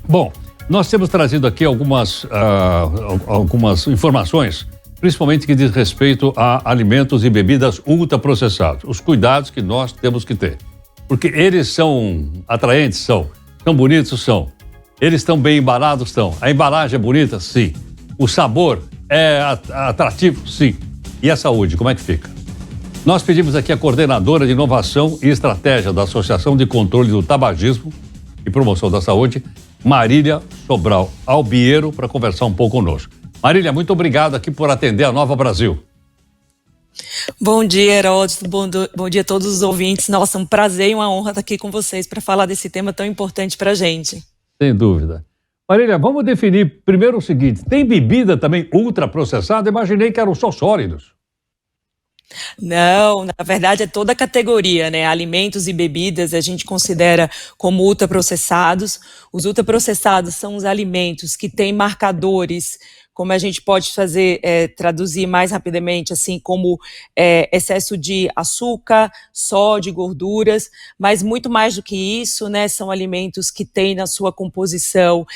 Bom, nós temos trazido aqui algumas informações, principalmente que diz respeito a alimentos e bebidas ultraprocessados. Os cuidados que nós temos que ter. Porque eles são atraentes, são bonitos, são. Eles estão bem embalados, estão. A embalagem é bonita? Sim. O sabor é atrativo? Sim. E a saúde, como é que fica? Nós pedimos aqui a coordenadora de inovação e estratégia da Associação de Controle do Tabagismo e Promoção da Saúde, Marília Sobral Albiero, para conversar um pouco conosco. Marília, muito obrigado aqui por atender a Nova Brasil. Bom dia, Heródoto. Bom dia a todos os ouvintes. Nossa, um prazer e uma honra estar aqui com vocês para falar desse tema tão importante para a gente. Sem dúvida. Marília, vamos definir primeiro o seguinte: tem bebida também ultraprocessada? Imaginei que eram só sólidos. Não, na verdade é toda a categoria, né? Alimentos e bebidas a gente considera como ultraprocessados. Os ultraprocessados são os alimentos que têm marcadores, como a gente pode traduzir mais rapidamente, assim, como excesso de açúcar, sódio, gorduras, mas muito mais do que isso, né? São alimentos que têm na sua composição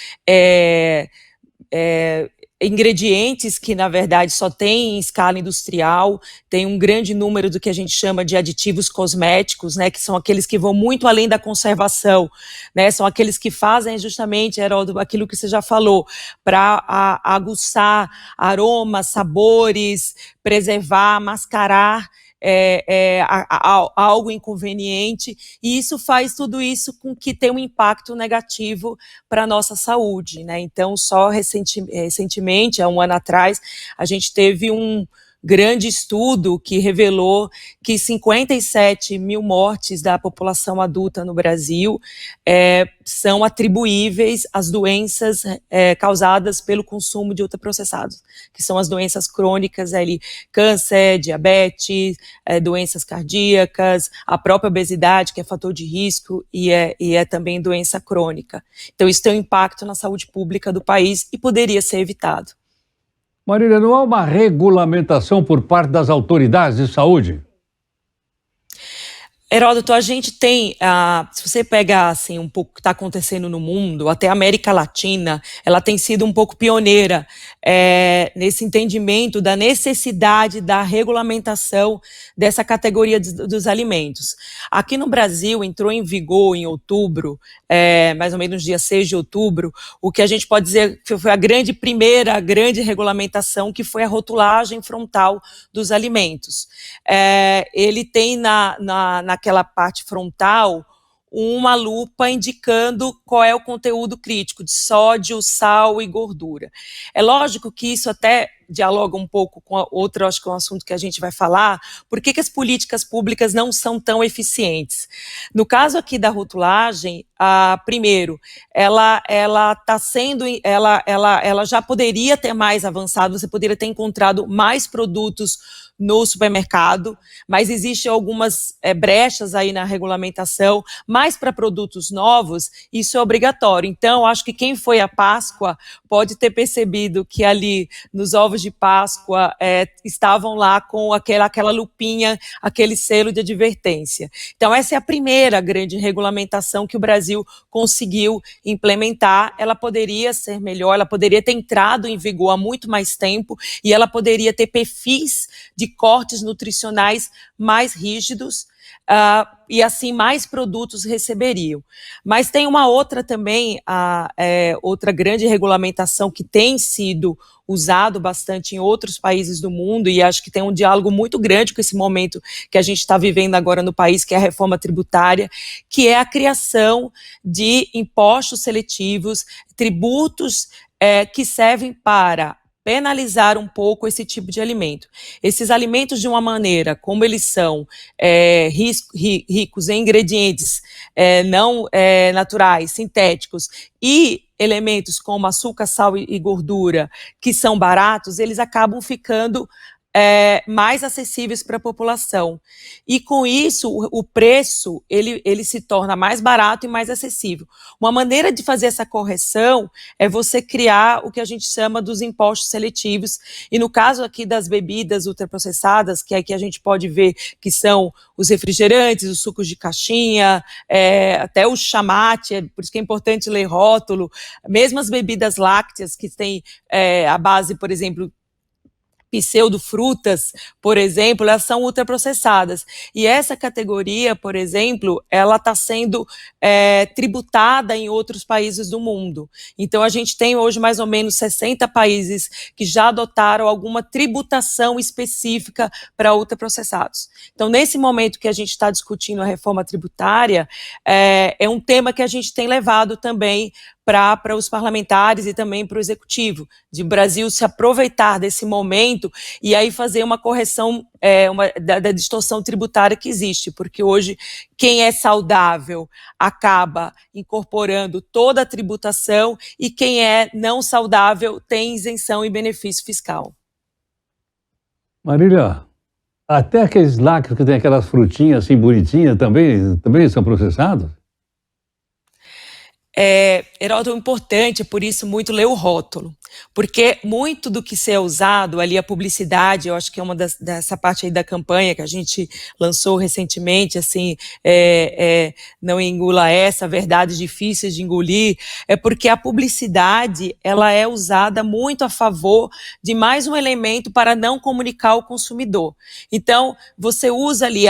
ingredientes que, na verdade, só tem em escala industrial, tem um grande número do que a gente chama de aditivos cosméticos, né, que são aqueles que vão muito além da conservação, né, são aqueles que fazem justamente, Heródoto, aquilo que você já falou, para aguçar aromas, sabores, preservar, mascarar algo inconveniente, e isso faz tudo isso com que tenha um impacto negativo para a nossa saúde, né? Então, só recentemente, há um ano atrás, a gente teve um grande estudo que revelou que 57 mil mortes da população adulta no Brasil são atribuíveis às doenças causadas pelo consumo de ultraprocessados, que são as doenças crônicas, câncer, diabetes, doenças cardíacas, a própria obesidade, que é fator de risco, e é também doença crônica. Então, isso tem um impacto na saúde pública do país e poderia ser evitado. Marília, não há uma regulamentação por parte das autoridades de saúde? Heródoto, a gente tem, se você pegar assim, um pouco o que está acontecendo no mundo, até a América Latina, ela tem sido um pouco pioneira nesse entendimento da necessidade da regulamentação dessa categoria dos alimentos. Aqui no Brasil, entrou em vigor em outubro, mais ou menos dia 6 de outubro, o que a gente pode dizer que foi a primeira grande regulamentação, que foi a rotulagem frontal dos alimentos. Ele tem naquela parte frontal uma lupa indicando qual é o conteúdo crítico de sódio, sal e gordura. É lógico que isso até dialoga um pouco com outro, acho que é um assunto que a gente vai falar, por que as políticas públicas não são tão eficientes. No caso aqui da rotulagem, primeiro, ela já poderia ter mais avançado, você poderia ter encontrado mais produtos no supermercado, mas existem algumas brechas aí na regulamentação, mas para produtos novos, isso é obrigatório. Então, acho que quem foi à Páscoa pode ter percebido que ali, nos ovos de Páscoa, estavam lá com aquela lupinha, aquele selo de advertência. Então, essa é a primeira grande regulamentação que o Brasil conseguiu implementar. Ela poderia ser melhor, ela poderia ter entrado em vigor há muito mais tempo, e ela poderia ter perfis de cortes nutricionais mais rígidos, e assim mais produtos receberiam. Mas tem uma outra também, outra grande regulamentação que tem sido usado bastante em outros países do mundo, e acho que tem um diálogo muito grande com esse momento que a gente está vivendo agora no país, que é a reforma tributária, que é a criação de impostos seletivos, tributos que servem para penalizar um pouco esse tipo de alimento. Esses alimentos, de uma maneira como eles são ricos em ingredientes não naturais, sintéticos, e elementos como açúcar, sal e gordura, que são baratos, eles acabam ficando mais acessíveis para a população. E com isso, o preço ele se torna mais barato e mais acessível. Uma maneira de fazer essa correção é você criar o que a gente chama dos impostos seletivos, e no caso aqui das bebidas ultraprocessadas, que aqui a gente pode ver que são os refrigerantes, os sucos de caixinha, até o chamate, por isso que é importante ler rótulo, mesmo as bebidas lácteas que têm a base, por exemplo, pseudofrutas, por exemplo, elas são ultraprocessadas. E essa categoria, por exemplo, ela está sendo tributada em outros países do mundo. Então, a gente tem hoje mais ou menos 60 países que já adotaram alguma tributação específica para ultraprocessados. Então, nesse momento que a gente está discutindo a reforma tributária, é um tema que a gente tem levado também para os parlamentares e também para o executivo, de o Brasil se aproveitar desse momento e aí fazer uma correção da distorção tributária que existe, porque hoje quem é saudável acaba incorporando toda a tributação e quem é não saudável tem isenção e benefício fiscal. Marília, até aqueles lácteos que tem aquelas frutinhas assim bonitinhas também são processados? Heródoto, é importante, por isso, muito ler o rótulo, porque muito do que é usado ali, a publicidade, eu acho que é uma dessa parte aí da campanha que a gente lançou recentemente, assim, não engula essa, verdades difíceis de engolir, é porque a publicidade, ela é usada muito a favor de mais um elemento para não comunicar ao consumidor. Então, você usa ali,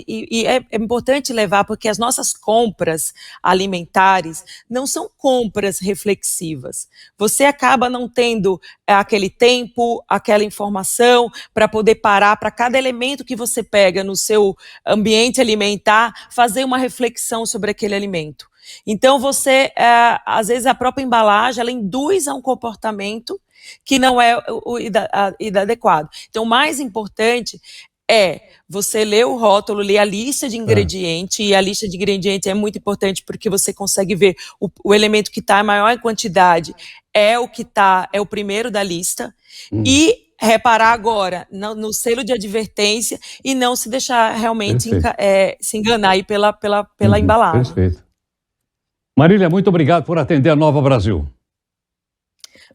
e é importante levar, porque as nossas compras alimentares não são compras reflexivas. Você acaba não tendo aquele tempo, aquela informação para poder parar para cada elemento que você pega no seu ambiente alimentar, fazer uma reflexão sobre aquele alimento. Então você, às vezes a própria embalagem, ela induz a um comportamento que não é o adequado. Então o mais importante você ler o rótulo, ler a lista de ingrediente, e a lista de ingredientes é muito importante porque você consegue ver o elemento que está maior em quantidade é o primeiro da lista, e reparar agora no selo de advertência e não se deixar realmente se enganar aí pela embalagem. Perfeito. Marília, muito obrigado por atender a Nova Brasil.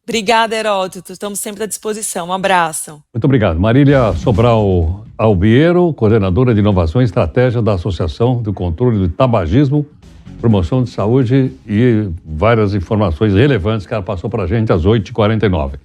Obrigada, Heródoto. Estamos sempre à disposição. Um abraço. Muito obrigado. Marília Sobral Albiero, coordenadora de inovação e estratégia da Associação do Controle do Tabagismo, Promoção de Saúde, e várias informações relevantes que ela passou para a gente às 8h49.